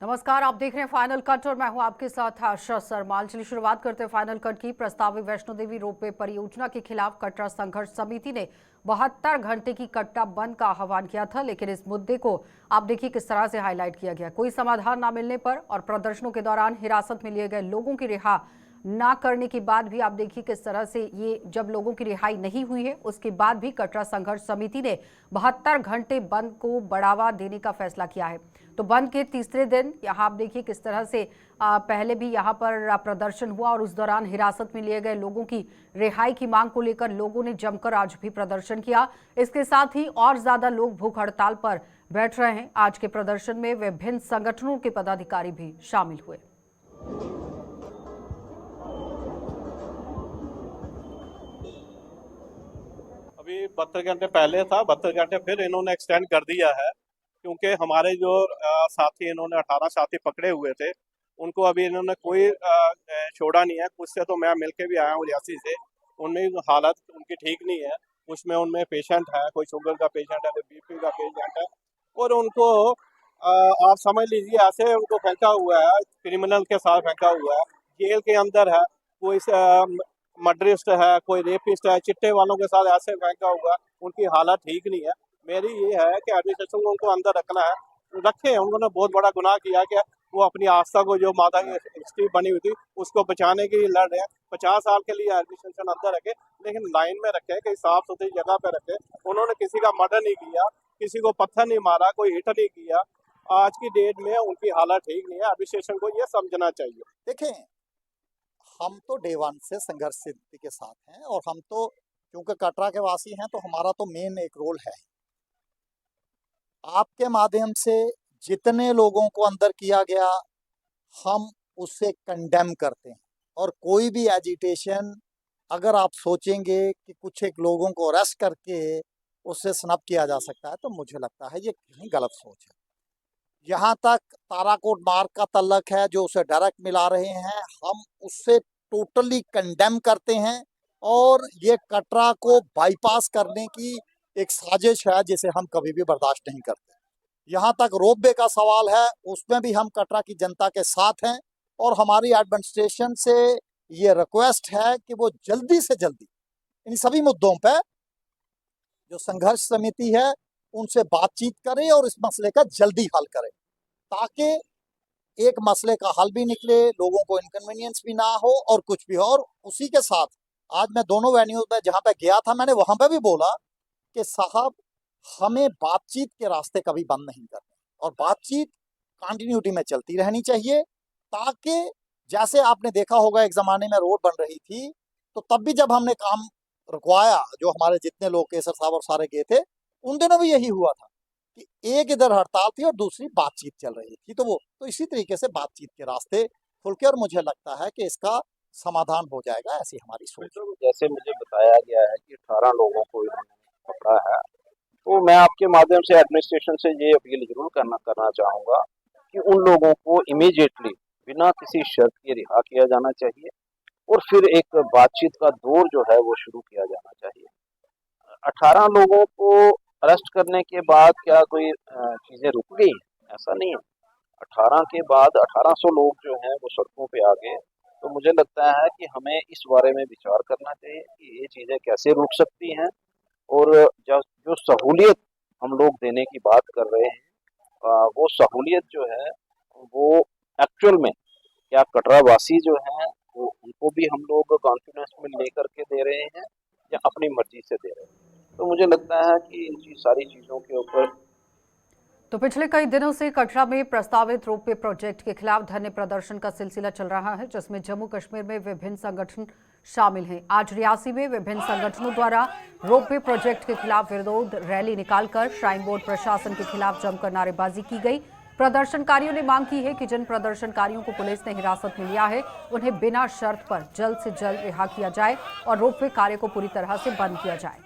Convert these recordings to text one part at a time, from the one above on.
नमस्कार, आप देख रहे हैं फाइनल कट और मैं हूं आपके साथ आशा सरमाल। चलिए शुरुआत करते हैं फाइनल कट की। प्रस्तावित वैष्णो देवी रोपवे परियोजना के खिलाफ कटरा संघर्ष समिति ने 72 घंटे की कट्टा बंद का आह्वान किया था, लेकिन इस मुद्दे को आप देखिए किस तरह से हाईलाइट किया गया। कोई समाधान न मिलने पर और प्रदर्शनों के दौरान हिरासत में लिए गए लोगों की रिहा ना करने के बाद भी आप देखिए किस तरह से ये जब लोगों की रिहाई नहीं हुई है उसके बाद भी कटरा संघर्ष समिति ने 72 घंटे बंद को बढ़ावा देने का फैसला किया है। तो बंद के तीसरे दिन यहाँ आप देखिए किस तरह से पहले भी यहाँ पर प्रदर्शन हुआ और उस दौरान हिरासत में लिए गए लोगों की रिहाई की मांग को लेकर लोगों ने जमकर आज भी प्रदर्शन किया। इसके साथ ही और ज्यादा लोग भूख हड़ताल पर बैठ रहे हैं। आज के प्रदर्शन में विभिन्न संगठनों के पदाधिकारी भी शामिल हुए। अभी 72 घंटे पहले था, 72 घंटे फिर इन्होंने एक्सटेंड कर दिया है, क्योंकि हमारे जो साथी इन्होंने 18 साथी पकड़े हुए थे उनको अभी इन्होंने कोई छोड़ा नहीं है। कुछ से तो मैं मिलके भी आया हूँ रियासी से, उनमें हालत उनकी ठीक नहीं है। उसमें उनमें पेशेंट है, कोई शुगर का पेशेंट है, कोई बीपी का पेशेंट है, और उनको आप समझ लीजिए ऐसे उनको फेंका हुआ है, क्रिमिनल के साथ फेंका हुआ है, जेल के अंदर है। कोई मर्डरिस्ट है, कोई रेपिस्ट है, चिट्टे वालों के साथ ऐसे फेंका हुआ, उनकी हालत ठीक नहीं है। मेरी ये है कि एडमिनिस्ट्रेशन को उनको अंदर रखना है, रखे। उन्होंने बहुत बड़ा गुनाह किया कि वो अपनी आस्था को, जो माता की हिस्ट्री बनी हुई थी, उसको बचाने के लिए लड़ रहे हैं। 50 साल के लिए एडमिनिस्ट्रेशन अंदर रखे, लेकिन लाइन में रखे, कहीं साफ सुथरी जगह पे रखे। उन्होंने किसी का मर्डर नहीं किया, किसी को पत्थर नहीं मारा, कोई हिट नहीं किया। आज की डेट में उनकी हालत ठीक नहीं है, एडमिनिस्ट्रेशन को ये समझना चाहिए। देखें, हम तो डे वन से संघर्ष समिति के साथ हैं और हम तो क्योंकि कटरा के वासी हैं तो हमारा तो मेन एक रोल है। आपके माध्यम से जितने लोगों को अंदर किया गया हम उससे कंडेम करते हैं, और कोई भी एजिटेशन अगर आप सोचेंगे कि कुछ एक लोगों को अरेस्ट करके उससे स्नब किया जा सकता है तो मुझे लगता है ये कहीं गलत सोच है। यहाँ तक ताराकोट मार्ग का तल्लक है जो उसे डायरेक्ट मिला रहे हैं, हम उससे टोटली कंडेम करते हैं, और ये कटरा को बाईपास करने की एक साजिश है जिसे हम कभी भी बर्दाश्त नहीं करते। यहाँ तक रोपवे का सवाल है, उसमें भी हम कटरा की जनता के साथ हैं, और हमारी एडमिनिस्ट्रेशन से ये रिक्वेस्ट है कि वो जल्दी से जल्दी इन सभी मुद्दों पे जो संघर्ष समिति है उनसे बातचीत करें और इस मसले का जल्दी हल करें, ताकि एक मसले का हल भी निकले, लोगों को इनकन्वीनियंस भी ना हो और कुछ भी हो। और उसी के साथ आज मैं दोनों वेन्यूज में जहां पे गया था मैंने वहां पे भी बोला कि साहब हमें बातचीत के रास्ते कभी बंद नहीं करने, और बातचीत कंटिन्यूटी में चलती रहनी चाहिए, ताकि जैसे आपने देखा होगा एक जमाने में रोड बन रही थी तो तब भी जब हमने काम रुकवाया, जो हमारे जितने लोग केसर साहब और सारे गए थे, उन दिनों भी यही हुआ था कि एक इधर हड़ताल थी और दूसरी बातचीत चल रही थी। तो इसी तरीके से बातचीत के रास्ते खुल के, और मुझे लगता है कि इसका समाधान हो जाएगा, ऐसी हमारी सोच। जैसे मुझे बताया गया है कि 18 लोगों को इन्होंने पकड़ा है, तो मैं आपके माध्यम से एडमिनिस्ट्रेशन से ये अपील जरूर करना चाहूँगा कि उन लोगों को इमीडिएटली बिना किसी शर्त के रिहा किया जाना चाहिए, और फिर एक बातचीत का दौर जो है वो शुरू किया जाना चाहिए। 18 लोगों को अरेस्ट करने के बाद क्या कोई चीज़ें रुक गई? ऐसा नहीं है। 18 के बाद 1800 लोग जो हैं वो सड़कों पे आ गए। तो मुझे लगता है कि हमें इस बारे में विचार करना चाहिए कि ये चीज़ें कैसे रुक सकती हैं, और जो सहूलियत हम लोग देने की बात कर रहे हैं वो सहूलियत जो है वो एक्चुअल में क्या कटरा वासी जो हैं वो उनको भी हम लोग कॉन्फिडेंस में लेकर के दे रहे हैं या अपनी मर्जी से दे रहे हैं। तो मुझे लगता है कि इन सारी चीज़ों के ऊपर तो पिछले कई दिनों से कटरा में प्रस्तावित रोपवे प्रोजेक्ट के खिलाफ धरने प्रदर्शन का सिलसिला चल रहा है, जिसमें जम्मू कश्मीर में विभिन्न संगठन शामिल हैं। आज रियासी में विभिन्न संगठनों द्वारा रोपवे प्रोजेक्ट के खिलाफ विरोध रैली निकालकर श्राइन बोर्ड प्रशासन के खिलाफ जमकर नारेबाजी की गई। प्रदर्शनकारियों ने मांग की है कि जिन प्रदर्शनकारियों को पुलिस ने हिरासत में लिया है उन्हें बिना शर्त पर जल्द से जल्द रिहा किया जाए और रोपवे कार्य को पूरी तरह से बंद किया जाए।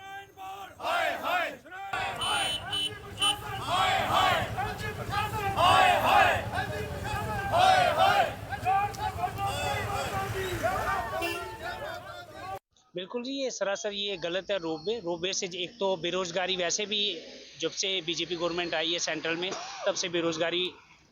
बिल्कुल जी, ये सरासर ये गलत है। रोपवे से एक तो बेरोजगारी वैसे भी जब से बीजेपी गवर्नमेंट आई है सेंट्रल में तब से बेरोजगारी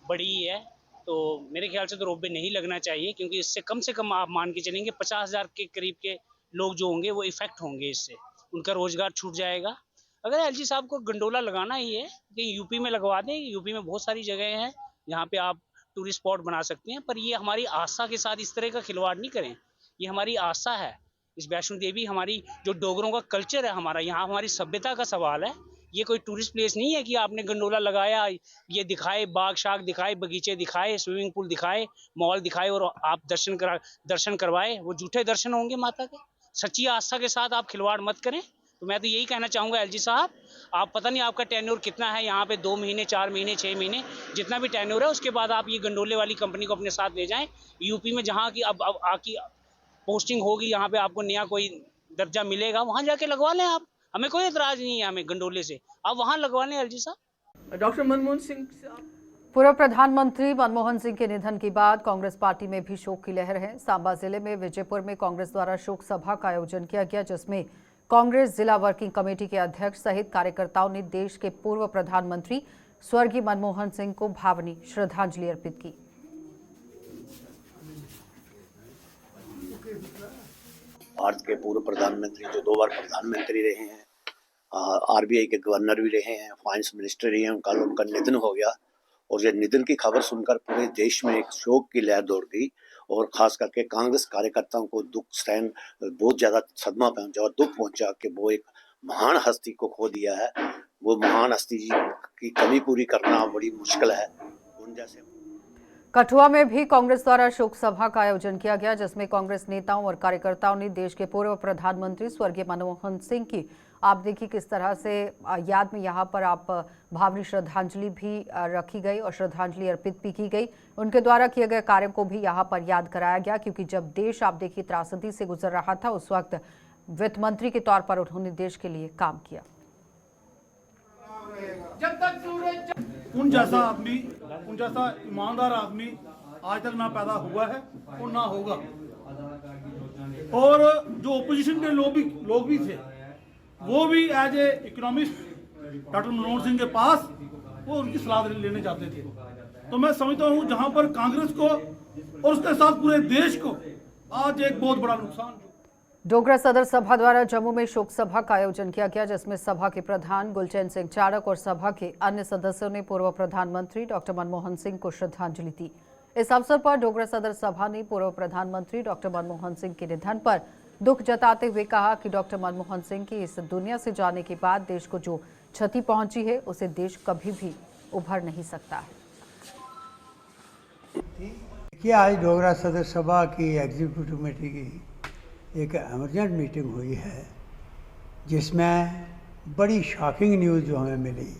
बढ़ी है, तो मेरे ख्याल से तो रोपवे नहीं लगना चाहिए, क्योंकि इससे कम से कम आप मान के चलेंगे 50,000 के करीब के लोग जो होंगे वो इफेक्ट होंगे, इससे उनका रोजगार छूट जाएगा। अगर एलजी साहब को गंडोला लगाना ही है कि यूपी में लगवा दें, यूपी में बहुत सारी जगह हैं जहाँ पे आप टूरिस्ट स्पॉट बना सकते हैं, पर ये हमारी आस्था के साथ इस तरह का खिलवाड़ नहीं करें। ये हमारी आस्था है, इस वैष्णो देवी हमारी जो डोगरों का कल्चर है, हमारा यहाँ हमारी सभ्यता का सवाल है। ये कोई टूरिस्ट प्लेस नहीं है कि आपने गंडोला लगाया, ये दिखाए, बाग शाग दिखाए, बगीचे दिखाए, स्विमिंग पूल दिखाए, मॉल दिखाए और आप दर्शन करवाए। वो झूठे दर्शन होंगे माता के। सच्ची आस्था के साथ आप खिलवाड़ मत करें। तो मैं तो यही कहना चाहूँगा एलजी साहब, आप पता नहीं आपका टेन्योर कितना है यहाँ पे, 2 महीने, 4 महीने, 6 महीने, जितना भी टेन्योर है, उसके बाद आप ये गंडोले वाली कंपनी को अपने साथ ले जाएं। यूपी में जहाँ की अब आपकी पोस्टिंग होगी, यहाँ पे आपको नया कोई दर्जा मिलेगा, वहाँ जाके लगवा लें आप। हमें कोई एतराज नहीं है, हमें गंडोले से आप वहाँ लगवा लें एलजी साहब। डॉक्टर मनमोहन सिंह पूर्व प्रधानमंत्री मनमोहन सिंह के निधन के बाद कांग्रेस पार्टी में भी शोक की लहर है। सांबा जिले में विजयपुर में कांग्रेस द्वारा शोक सभा का आयोजन किया गया, जिसमें कांग्रेस जिला वर्किंग कमेटी के अध्यक्ष सहित कार्यकर्ताओं ने देश के पूर्व प्रधानमंत्री स्वर्गीय मनमोहन सिंह को भावनीय श्रद्धांजलि अर्पित की। भारत के पूर्व प्रधानमंत्री जो 2 बार प्रधानमंत्री रहे हैं, आरबीआई के गवर्नर भी रहे हैं, फाइनेंस मिनिस्टर रहे हैं, कल उनका निधन हो गया। और ये निधन की खबर सुनकर पूरे देश में एक शोक की लहर दौड़ गई और खास करके कांग्रेस कार्यकर्ताओं को दुख सहन बहुत ज़्यादा सदमा पहुंचा और दुख पहुंचा कि वो एक महान हस्ती को खो दिया है। वो महान हस्ती की कमी पूरी करना बड़ी मुश्किल है। उन जैसे कठुआ में भी कांग्रेस द्वारा शोक सभा का आयोजन किया गया, जिसमें कांग्रेस नेताओं और कार्यकर्ताओं ने देश के पूर्व प्रधानमंत्री स्वर्गीय मनमोहन सिंह की, आप देखिए किस तरह से याद में यहाँ पर आप भावनीय श्रद्धांजलि भी रखी गई और श्रद्धांजलि अर्पित भी की गई। उनके द्वारा किए गए कार्यों को भी यहाँ पर याद कराया गया, क्योंकि जब देश आप देखिए त्रासदी से गुजर रहा था, उस वक्त वित्त मंत्री के तौर पर उन्होंने देश के लिए काम किया। जब तक सूरज उन जैसा आदमी, उन जैसा ईमानदार आदमी आज तक ना पैदा हुआ है और ना होगा। और जो ओपोजिशन के लोग भी थे, वो भी as a economist doctor Manmohan Singh के पास वो उनकी सलाह लेने जाते थे। तो मैं समझता हूँ जहाँ पर कांग्रेस को और उसके साथ पूरे देश को आज एक बहुत बड़ा नुकसान। डोगरा सदर सभा द्वारा जम्मू में शोक सभा का आयोजन किया गया, जिसमें सभा के प्रधान गुलचैन सिंह चाड़क और सभा के अन्य सदस्यों ने पूर्व प्रधानमंत्री डॉक्टर मनमोहन सिंह को श्रद्धांजलि दी। इस अवसर पर डोगरा सदर सभा ने पूर्व प्रधानमंत्री डॉक्टर मनमोहन सिंह के निधन पर दुख जताते हुए कहा कि डॉक्टर मनमोहन सिंह के इस दुनिया से जाने के बाद देश को जो क्षति पहुंची है, उसे देश कभी भी उभर नहीं सकता है। देखिए, आज डोगरा सदर सभा की एग्जीक्यूटिव कमेटी की एक एमरजेंट मीटिंग हुई है, जिसमें बड़ी शॉकिंग न्यूज़ जो हमें मिली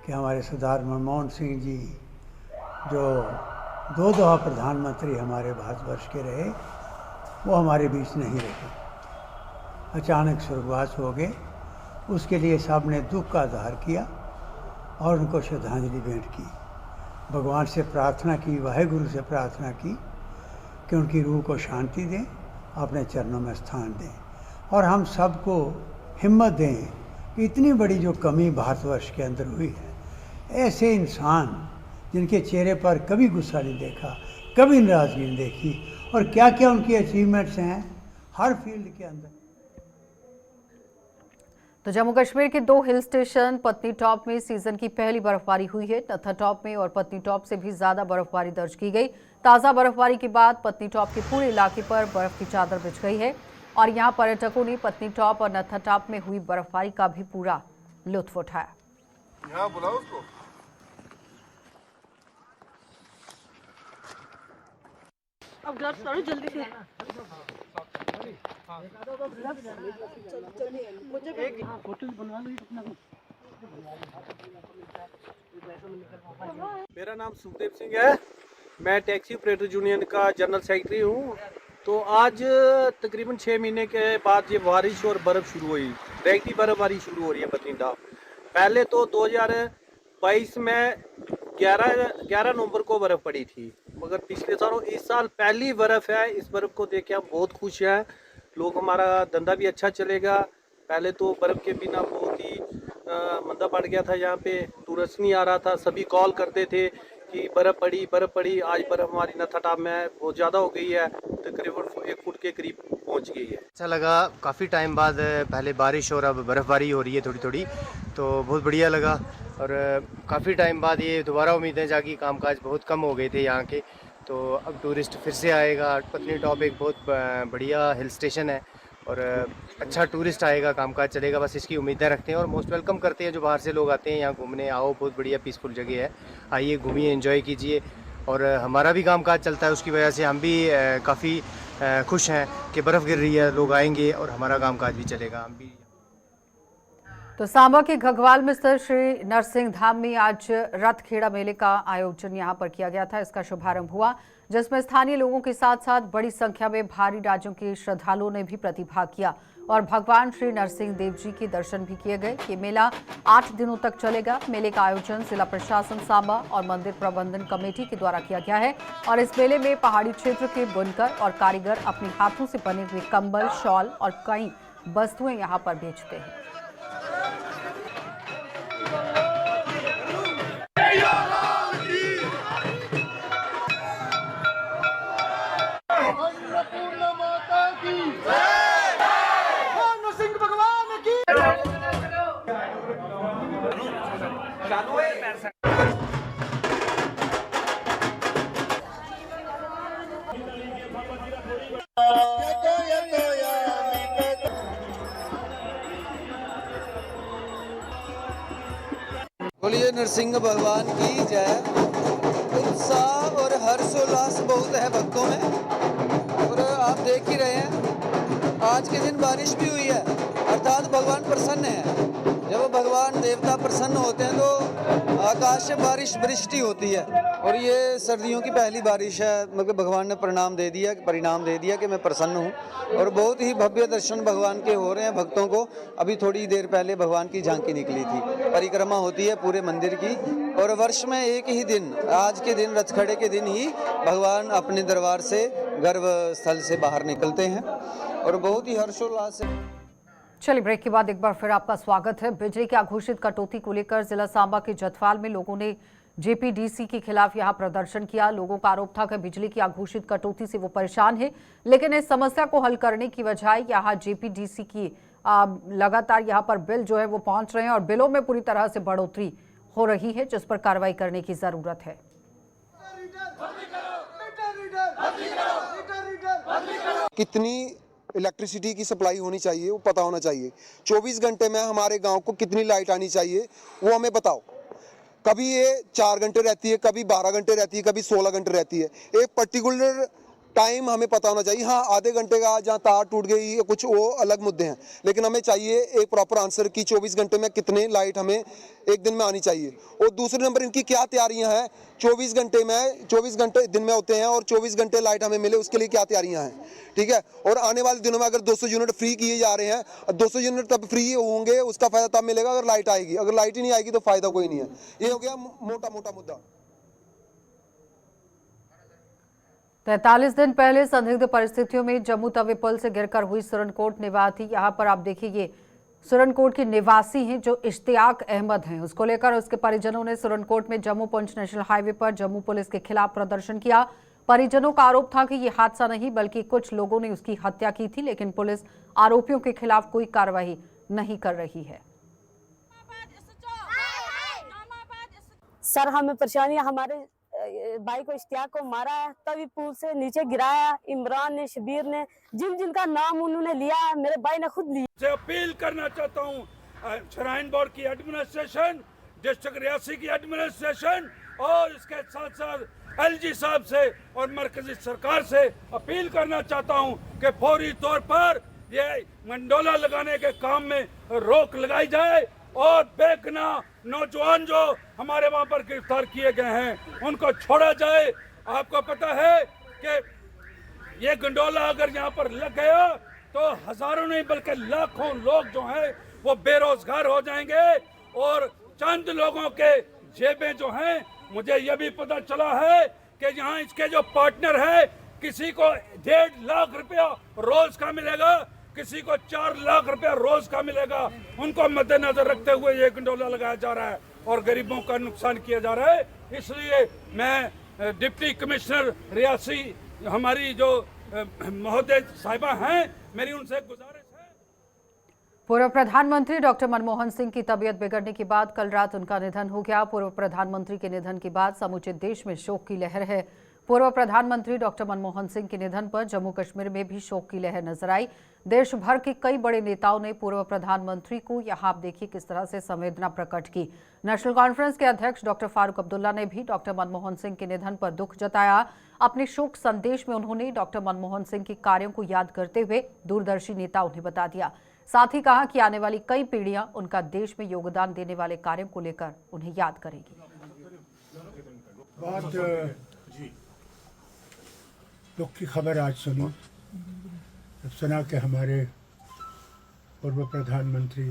कि हमारे सरदार मनमोहन सिंह जी, जो 2 दफ़ा प्रधानमंत्री हमारे भारतवर्ष के रहे, वो हमारे बीच नहीं रहे, अचानक स्वर्गवास हो गए। उसके लिए सब ने दुख का इज़हार किया और उनको श्रद्धांजलि भेंट की। भगवान से प्रार्थना की, वाहेगुरु से प्रार्थना की कि उनकी रूह को शांति दें, अपने चरणों में स्थान दें और हम सबको हिम्मत दें कि इतनी बड़ी जो कमी भारतवर्ष के अंदर हुई है, ऐसे इंसान जिनके चेहरे पर कभी गुस्सा नहीं देखा, कभी नाराज़गी नहीं देखी, और क्या क्या उनकी अचीवमेंट्स हैं हर फील्ड के अंदर। तो जम्मू कश्मीर के 2 हिल स्टेशन पत्नीटॉप में सीजन की पहली बर्फबारी हुई है। नथाटॉप में और पत्नीटॉप से भी ज्यादा बर्फबारी दर्ज की गई। ताज़ा बर्फबारी के बाद पत्नीटॉप के पूरे इलाके पर बर्फ की चादर बिछ गई है और यहां पर्यटकों ने पत्नीटॉप और नथाटॉप में हुई बर्फबारी का भी पूरा लुत्फ उठाया। यहाँ बुलाओ उसको। अब ग्लव्स करो जल्दी से। मेरा नाम सुखदेव सिंह है, मैं टैक्सी ऑपरेटर यूनियन का जनरल सेक्रेटरी हूँ। तो आज तकरीबन 6 महीने के बाद ये बारिश और बर्फ़ शुरू हुई, डायरेक्टली बर्फबारी शुरू हो रही है पत्नीटॉप। पहले तो 2022 में 11 नवंबर को बर्फ़ पड़ी थी, मगर पिछले सालों इस साल पहली बर्फ़ है। इस बर्फ़ को देख के हम बहुत खुश हैं। लोग, हमारा धंधा भी अच्छा चलेगा। पहले तो बर्फ़ के बिना बहुत ही मंदा पड़ गया था, यहाँ पे टूरिस्ट नहीं आ रहा था। सभी कॉल करते थे कि बर्फ़ पड़ी आज बर्फ़ हमारी नथाटाप में बहुत ज़्यादा हो गई है, तकरीबन 1 फुट के करीब पहुंच गई है। अच्छा लगा, काफ़ी टाइम बाद पहले बारिश और अब बर्फ़बारी हो रही है थोड़ी थोड़ी, तो बहुत बढ़िया लगा। और काफ़ी टाइम बाद ये दोबारा उम्मीदें जागी, कामकाज बहुत कम हो गए थे यहाँ के, तो अब टूरिस्ट फिर से आएगा। पत्नी टॉप एक बहुत बढ़िया हिल स्टेशन है और अच्छा टूरिस्ट आएगा, कामकाज चलेगा, बस इसकी उम्मीदें रखते हैं और मोस्ट वेलकम करते हैं जो बाहर से लोग आते हैं यहाँ घूमने। आओ, बहुत बढ़िया पीसफुल जगह है, आइए घूमिए, एंजॉय कीजिए। और हमारा भी कामकाज चलता है, उसकी वजह से हम भी काफ़ी खुश हैं कि बर्फ़ गिर रही है, लोग आएंगे और हमारा कामकाज भी चलेगा, हम भी। तो सांबा के घगवाल में स्थित श्री नरसिंह धाम में आज रथ खेड़ा मेले का आयोजन यहां पर किया गया था। इसका शुभारंभ हुआ, जिसमें स्थानीय लोगों के साथ साथ बड़ी संख्या में बाहरी राज्यों के श्रद्धालुओं ने भी प्रतिभाग किया और भगवान श्री नरसिंह देव जी के दर्शन भी किए गए। ये मेला 8 दिनों तक चलेगा। मेले का आयोजन जिला प्रशासन सांबा और मंदिर प्रबंधन कमेटी के द्वारा किया गया है और इस मेले में पहाड़ी क्षेत्र के बुनकर और कारीगर अपने हाथों से बने हुए कंबल, शॉल और कई वस्तुएं यहाँ पर बेचते हैं। बोलिए नरसिंह भगवान की जय। उत्साह और हर्षोल्लास बहुत है भक्तों में और आप देख ही रहे हैं आज के दिन बारिश भी हुई है, अर्थात भगवान प्रसन्न है। जब भगवान देवता प्रसन्न होते हैं तो आकाश से बारिश वृष्टि होती है और ये सर्दियों की पहली बारिश है। मतलब भगवान ने परिणाम दे दिया कि मैं प्रसन्न हूँ और बहुत ही भव्य दर्शन भगवान के हो रहे हैं भक्तों को। अभी थोड़ी देर पहले भगवान की झांकी निकली थी, परिक्रमा होती है पूरे मंदिर की और वर्ष में एक ही दिन, आज के दिन रथखड़े के दिन ही भगवान अपने दरबार से गर्भ स्थल से बाहर निकलते हैं और बहुत ही हर्षोल्लास है। चलिए, ब्रेक के बाद एक बार फिर आपका स्वागत है। बिजली की अघोषित कटौती को लेकर जिला सांबा के जथवाल में लोगों ने जेपीडीसी के खिलाफ यहां प्रदर्शन किया। लोगों का आरोप था कि बिजली की अघोषित कटौती से वो परेशान है, लेकिन इस समस्या को हल करने की बजाय यहां जेपीडीसी की लगातार यहां पर बिल जो है वो पहुंच रहे हैं और बिलों में पूरी तरह से बढ़ोतरी हो रही है, जिस पर कार्रवाई करने की जरूरत है। कितनी इलेक्ट्रिसिटी की सप्लाई होनी चाहिए वो पता होना चाहिए। 24 घंटे में हमारे गांव को कितनी लाइट आनी चाहिए वो हमें बताओ। कभी ये 4 घंटे रहती है, कभी 12 घंटे रहती है, कभी 16 घंटे रहती है। एक पर्टिकुलर टाइम हमें पता होना चाहिए। हाँ, आधे घंटे का जहाँ तार टूट गई या कुछ वो अलग मुद्दे हैं, लेकिन हमें चाहिए एक प्रॉपर आंसर कि 24 घंटे में कितने लाइट हमें एक दिन में आनी चाहिए। और दूसरे नंबर इनकी क्या तैयारियां हैं 24 घंटे दिन में होते हैं और 24 घंटे लाइट हमें मिले, उसके लिए क्या तैयारियां हैं, ठीक है। और आने वाले दिनों में अगर 200 यूनिट फ्री किए जा रहे हैं, 200 यूनिट तब फ्री होंगे, उसका फायदा तब मिलेगा अगर लाइट आएगी। अगर लाइट ही नहीं आएगी तो फायदा कोई नहीं है। ये हो गया मोटा मोटा मुद्दा। 43 दिन पहले संदिग्ध परिस्थितियों में जम्मू तवी पुल से गिरकर हुई सुरनकोट निवासी, यहाँ पर आप देखिए ये सुरनकोट की निवासी हैं जो इश्तियाक अहमद हैं। उसको लेकर उसके परिजनों ने सुरनकोट में जम्मू पुंछ नेशनल हाईवे पर जम्मू पुलिस के खिलाफ प्रदर्शन किया। परिजनों का आरोप था कि ये हादसा नहीं बल्कि कुछ लोगों ने उसकी हत्या की थी, लेकिन पुलिस आरोपियों के खिलाफ कोई कार्रवाई नहीं कर रही है। सर, हमें परेशानी, हमारे भाई को इश्तियाक को मारा है, तभी पुल से नीचे गिराया। इमरान ने, शबीर ने, जिनका नाम उन्होंने लिया, मेरे भाई ने खुद लिया। से अपील करना चाहता हूँ श्राइन बोर्ड की एडमिनिस्ट्रेशन, डिस्ट्रिक्ट रियासी की एडमिनिस्ट्रेशन और इसके साथ साथ एलजी साहब से और मरकजी सरकार से अपील करना चाहता हूँ कि फौरी तौर पर ये मंडोला लगाने के काम में रोक लगाई जाए और बेगुनाह नौजवान जो हमारे वहाँ पर गिरफ्तार किए गए हैं उनको छोड़ा जाए। आपको पता है कि ये गंडोला अगर यहाँ पर लग गया तो हजारों नहीं बल्कि लाखों लोग जो हैं वो बेरोजगार हो जाएंगे और चंद लोगों के जेबें जो हैं, मुझे ये भी पता चला है कि यहाँ इसके जो पार्टनर है, किसी को 1.5 लाख रुपया रोज का मिलेगा, किसी को 4 लाख रुपया रोज का मिलेगा। उनको मद्देनजर रखते हुए ये गंडोला लगाया जा रहा है और गरीबों का नुकसान किया जा रहा है। इसलिए मैं डिप्टी कमिश्नर रियासी हमारी जो महोदय साहिबा हैं, मेरी उनसे गुजारिश है। पूर्व प्रधानमंत्री डॉक्टर मनमोहन सिंह की तबीयत बिगड़ने के बाद कल रात उनका निधन हो गया। पूर्व प्रधानमंत्री के निधन के बाद समूचे देश में शोक की लहर है। पूर्व प्रधानमंत्री डॉक्टर मनमोहन सिंह के निधन पर जम्मू कश्मीर में भी शोक की लहर नजर आई। देश भर के कई बड़े नेताओं ने पूर्व प्रधानमंत्री को यहाँ आप देखिए किस तरह से संवेदना प्रकट की। नेशनल कॉन्फ्रेंस के अध्यक्ष डॉक्टर फारूक अब्दुल्ला ने भी डॉक्टर मनमोहन सिंह के निधन पर दुख जताया। अपने शोक संदेश में उन्होंने डॉक्टर मनमोहन सिंह के कार्यों को याद करते हुए दूरदर्शी नेता उन्हें बता दिया। साथ ही कहा कि आने वाली कई पीढ़ियां उनका देश में योगदान देने वाले कार्यों को लेकर उन्हें याद करेगी। दुख की खबर आज सुनी, जब सुना कि हमारे पूर्व प्रधानमंत्री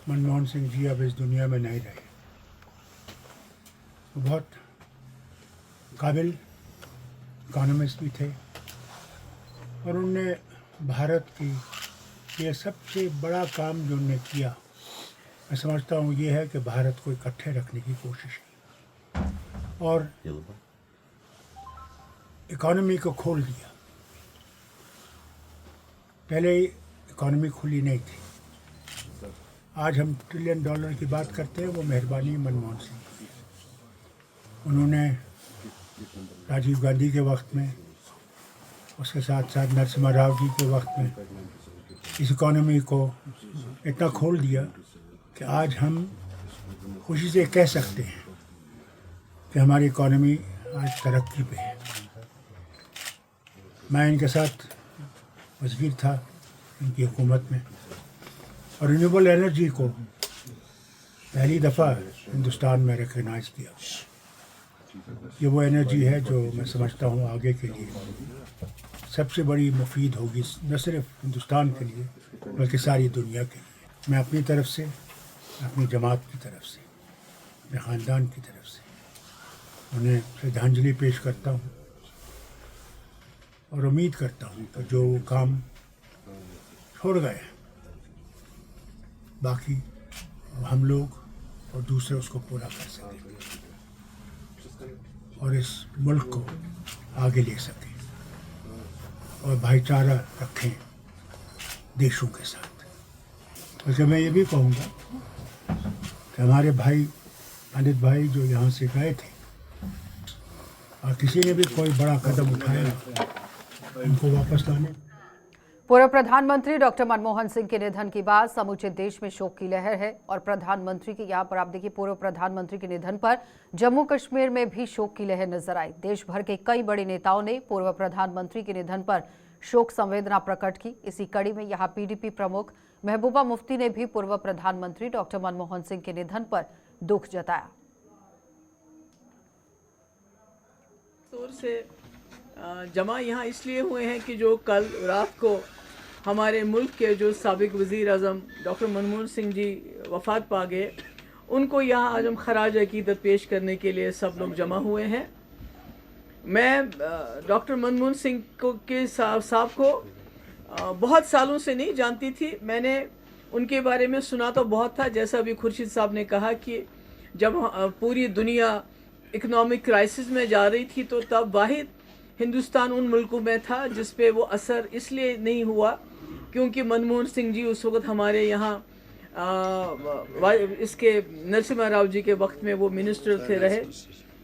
मनमोहन सिंह जी अब इस दुनिया में नहीं रहे। वो बहुत काबिल इकोनॉमिस्ट भी थे और उनने भारत की ये सबसे बड़ा काम जो उन्होंने किया, मैं समझता हूँ ये है कि भारत को इकट्ठे रखने की कोशिश की और इकोनॉमी को खोल दिया। पहले इकोनॉमी खुली नहीं थी। आज हम $1 ट्रिलियन की बात करते हैं, वो मेहरबानी मनमोहन सिंह की। उन्होंने राजीव गांधी के वक्त में, उसके साथ साथ नरसिम्हा राव जी के वक्त में इस इकोनॉमी को इतना खोल दिया कि आज हम खुशी से कह सकते हैं कि हमारी इकोनॉमी आज तरक्की पे है। मैं इनके साथ वज़ीर था इनकी हुकूमत में और रिन्यूएबल एनर्जी को पहली दफ़ा हिंदुस्तान में रिकग्नाइज़ किया। ये वो एनर्जी है जो मैं समझता हूँ आगे के लिए सबसे बड़ी मुफीद होगी, न सिर्फ हिंदुस्तान के लिए बल्कि सारी दुनिया के लिए। मैं अपनी तरफ से, अपनी जमात की तरफ से, अपने ख़ानदान की तरफ से उन्हें श्रद्धांजलि पेश करता हूँ और उम्मीद करता हूँ कि जो काम छोड़ गए बाकी हम लोग और दूसरे उसको पूरा कर सकें और इस मुल्क को आगे ले सकें और भाईचारा रखें देशों के साथ। बल्कि मैं ये भी कहूँगा कि हमारे भाई अनित भाई जो यहाँ से गए थे और किसी ने भी कोई बड़ा कदम उठाया उनको वापस लाने। पूर्व प्रधानमंत्री डॉक्टर मनमोहन सिंह के निधन के बाद समूचे देश में शोक की लहर है और प्रधानमंत्री के यहाँ पर आप देखिए पूर्व प्रधानमंत्री के निधन पर जम्मू कश्मीर में भी शोक की लहर नजर आई। देश भर के कई बड़े नेताओं ने पूर्व प्रधानमंत्री के निधन पर शोक संवेदना प्रकट की। इसी कड़ी में यहाँ पीडीपी प्रमुख महबूबा मुफ्ती ने भी पूर्व प्रधानमंत्री डॉक्टर मनमोहन सिंह के निधन पर दुख जताया। से जमा यहाँ इसलिए हुए हैं कि जो कल रात को हमारे मुल्क के जो साबिक वज़ीर आज़म डॉक्टर मनमोहन सिंह जी वफ़ात पा गए, उनको यहाँ आज हम खराज अकीदत पेश करने के लिए सब लोग जमा हुए हैं। मैं डॉक्टर मनमोहन सिंह के साहब को बहुत सालों से नहीं जानती थी। मैंने उनके बारे में सुना तो बहुत था, जैसा अभी खुर्शीद साहब ने कहा कि जब पूरी दुनिया इकोनॉमिक क्राइसिस में जा रही थी तो तब वाहिद हिंदुस्तान उन मुल्कों में था जिस पे वो असर इसलिए नहीं हुआ क्योंकि मनमोहन सिंह जी उस वक्त हमारे यहाँ इसके नरसिम्हा राव जी के वक्त में वो मिनिस्टर थे, रहे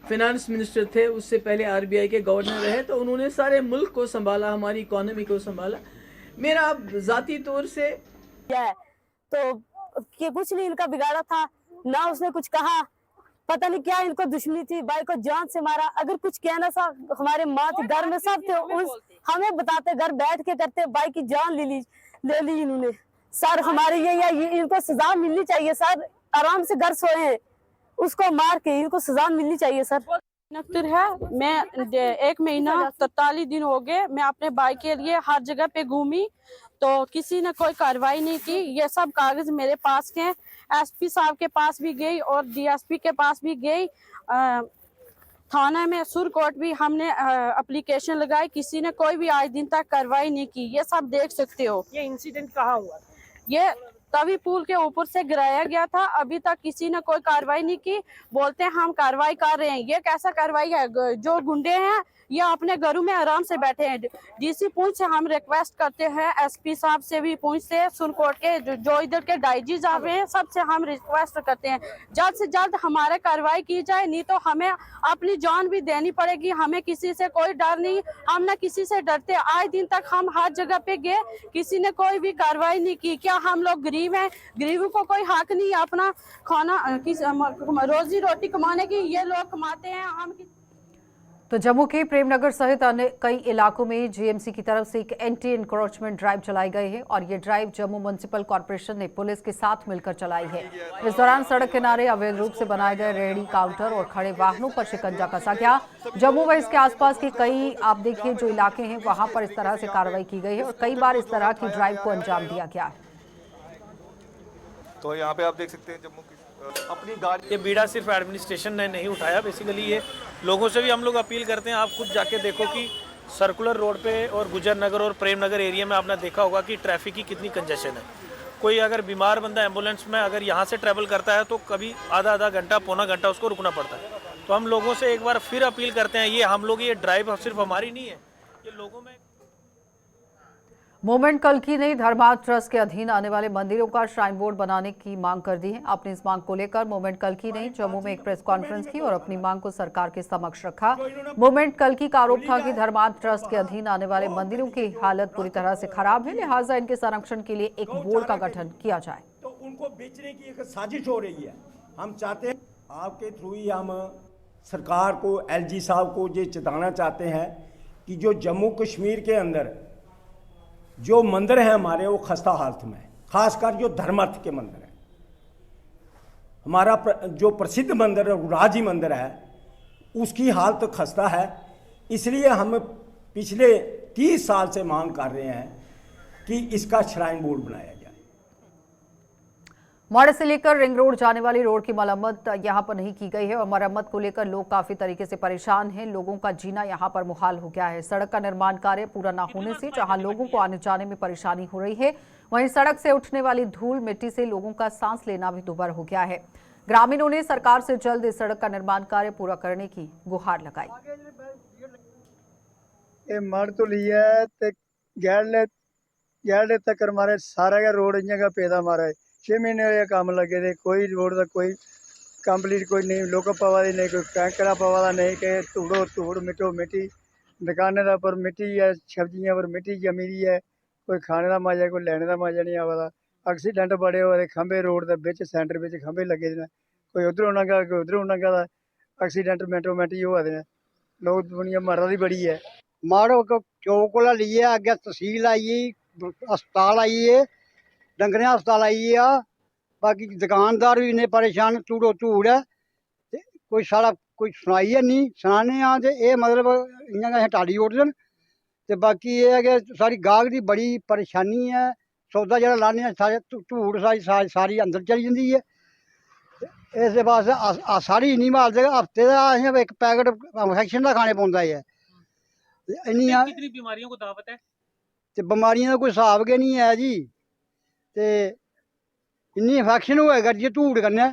फिनांस मिनिस्टर थे। उससे पहले आरबीआई के गवर्नर रहे, तो उन्होंने सारे मुल्क को संभाला, हमारी इकोनॉमी को संभाला। मेरा ज़ाती तौर से तो कि कुछ नहीं इनका बिगाड़ा था, ना उसने कुछ कहा, पता नहीं क्या इनको दुश्मनी थी, भाई को जान से मारा। अगर कुछ कहना था हमारे माँ थे, घर में सब थे, हमें बताते, घर बैठ के करते, भाई की जान ले ली इन्होंने। सर हमारे ये इनको सजा मिलनी चाहिए सर, आराम से घर सोए हैं, उसको मार के इनको सजा मिलनी चाहिए सर। नफ्तर है, मैं 1 महीना 43 दिन हो गए, मैं अपने भाई के लिए हर जगह पे घूमी तो किसी ने कोई कार्रवाई नहीं की। ये सब कागज मेरे पास के हैं, एसपी साहब के पास भी गई और डीएसपी के पास भी गई, थाना में सुर कोर्ट भी हमने एप्लीकेशन लगाई, किसी ने कोई भी आज दिन तक कार्रवाई नहीं की। ये सब देख सकते हो। ये इंसिडेंट कहाँ हुआ? ये तभी पुल के ऊपर से गिराया गया था। अभी तक किसी ने कोई कार्रवाई नहीं की। बोलते हैं हम कार्रवाई कर रहे हैं। ये कैसा कार्रवाई है? जो गुंडे हैं ये अपने घरों में आराम से बैठे हैं। डीसी पुंछ से हम रिक्वेस्ट करते हैं, एसपी साहब से भी, पुंछ से, सुनकोट के जो इधर के डाईजी साहब हैं, सबसे हम रिक्वेस्ट करते हैं जल्द से जल्द हमारे कार्रवाई की जाए, नहीं तो हमें अपनी जान भी देनी पड़ेगी। हमें किसी से कोई डर नहीं, हम न किसी से डरते। आज दिन तक हम हर जगह पे गए, किसी ने कोई भी कार्रवाई नहीं की। क्या हम लोग गरीब हैं? गरीबों को कोई हक नहीं अपना खाना रोजी रोटी कमाने की? ये लोग कमाते हैं, हम तो जम्मू के प्रेमनगर सहित अन्य कई इलाकों में जीएमसी की तरफ से एक एंटी इंक्रोचमेंट ड्राइव चलाई गई है और ये ड्राइव जम्मू म्युनिसिपल कॉर्पोरेशन ने पुलिस के साथ मिलकर चलाई है। इस दौरान सड़क किनारे अवैध रूप से बनाए गए रेहड़ी काउंटर और खड़े वाहनों पर शिकंजा कसा गया। जम्मू व इसके आसपास के कई आप देखिए जो इलाके हैं वहां पर इस तरह से कार्रवाई की गई है और कई बार इस तरह की ड्राइव को अंजाम दिया गया है। तो यहाँ पे आप देख सकते हैं जम्मू की अपनी गाड़ी, ये बीड़ा सिर्फ एडमिनिस्ट्रेशन ने नहीं उठाया, बेसिकली ये लोगों से भी हम लोग अपील करते हैं। आप खुद जाके देखो कि सर्कुलर रोड पे और गुजर नगर और प्रेम नगर एरिया में आपने देखा होगा कि ट्रैफिक की कितनी कंजेशन है। कोई अगर बीमार बंदा एम्बुलेंस में अगर यहाँ से ट्रैवल करता है तो कभी आधा घंटा पौना घंटा उसको रुकना पड़ता है। तो हम लोगों से एक बार फिर अपील करते हैं, ये ड्राइव सिर्फ हमारी नहीं है, ये लोगों में। मूवमेंट कल्की ने धर्मार्थ ट्रस्ट के अधीन आने वाले मंदिरों का श्राइन बोर्ड बनाने की मांग कर दी है। अपनी इस मांग को लेकर मूवमेंट कल्की ने जम्मू में एक प्रेस कॉन्फ्रेंस की और अपनी मांग को सरकार के समक्ष रखा। मूवमेंट कल्की का आरोप था कि धर्मार्थ ट्रस्ट के अधीन आने वाले मंदिरों की हालत पूरी तरह से खराब है, लिहाजा इनके संरक्षण के लिए एक बोर्ड का गठन किया जाए। तो उनको बेचने की एक साजिश हो रही है। हम चाहते हैं आपके थ्रू ही हम सरकार को, एलजी साहब को ये चेताना चाहते हैं कि जो जम्मू कश्मीर के अंदर जो मंदिर हैं हमारे वो खस्ता हालत में है, खासकर जो धर्मार्थ के मंदिर हैं। हमारा जो प्रसिद्ध मंदिर है राजी मंदिर है उसकी हालत खस्ता है। इसलिए हम पिछले 30 साल से मांग कर रहे हैं कि इसका श्राइन बोर्ड बनाया जाए। मोड़े से लेकर रिंग रोड जाने वाली रोड की मरम्मत यहां पर नहीं की गई है और मरम्मत को लेकर लोग काफी तरीके से परेशान हैं। लोगों का जीना यहां पर मुहाल हो गया है। सड़क का निर्माण कार्य पूरा न होने से जहां लोगों को आने जाने में परेशानी हो रही है, वहीं सड़क से उठने वाली धूल मिट्टी से लोगों का सांस लेना भी दुभर हो गया है। ग्रामीणों ने सरकार से जल्द इस सड़क का निर्माण कार्य पूरा करने की गुहार लगाई। तो लिया तक हमारे सारा का रोड का पैदा हमारा 6 महीने का काम लगे थे, कोई रोड का कोई कंप्लीट कोई नहीं, लोग पवा नहीं, कोई कैंकरा पवा नहीं, के धूड़ो धूड़ मिट्टो मिट्टी, दुकाने का पर मिट्टी है, सब्जियां पर मिट्टी जमी रही है, कोई खाने का मजा कोई लैने का मजा नहीं आवा। एक्सीडेंट बड़े हो रहे, खंबे रोड के बिच सेंटर में खंबे लगे ने, कोई उधरों नंगा कोई उधरों नंगा, एक्सीडेंट मिनटों मिनट ही होआ दे। लोग दुनिया मरा दी बड़ी है। माड़ो चौक कोला लिए अगे तहसील आई, अस्पताल आई है, डंगरें अस्पताल आई है, बाकी दुकानदार भी इन्ने परेशान, धूड़ो धूड़ है, कोई साढ़ा कोई सुनाई है नहीं, सुनाने तो ये मतलब इ'यां टाली ओड़दे न। ते बाकी ये है कि सारी गाहक की बड़ी परेशानी है, सौदा जो लाने सारे धूड़ सारी अंदर चली जाती है। इस वास्ते सारी नहीं मालते, हफ्ते का असें एक पैकेट इंफेक्शन का खाने पौंदा है। कितनी बीमारियों को दावत है? ते बीमारियों का कोई हिसाब गै नहीं है जी। ते इन्नी इंफेक्शन होया करदी है धूड़ कन्नै,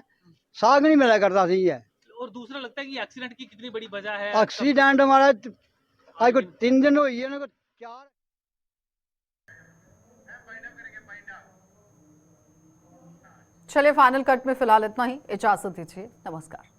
साह नहीं मिला करता असें है। और दूसरा लगता है कि एक्सीडेंट की कितनी बड़ी वजह है? एक्सीडेंट हमारा आज कोई 3 दिन हुई है ना, 4। चलिए फाइनल कट में फिलहाल इतना ही, इजाजत दीजिए, नमस्कार।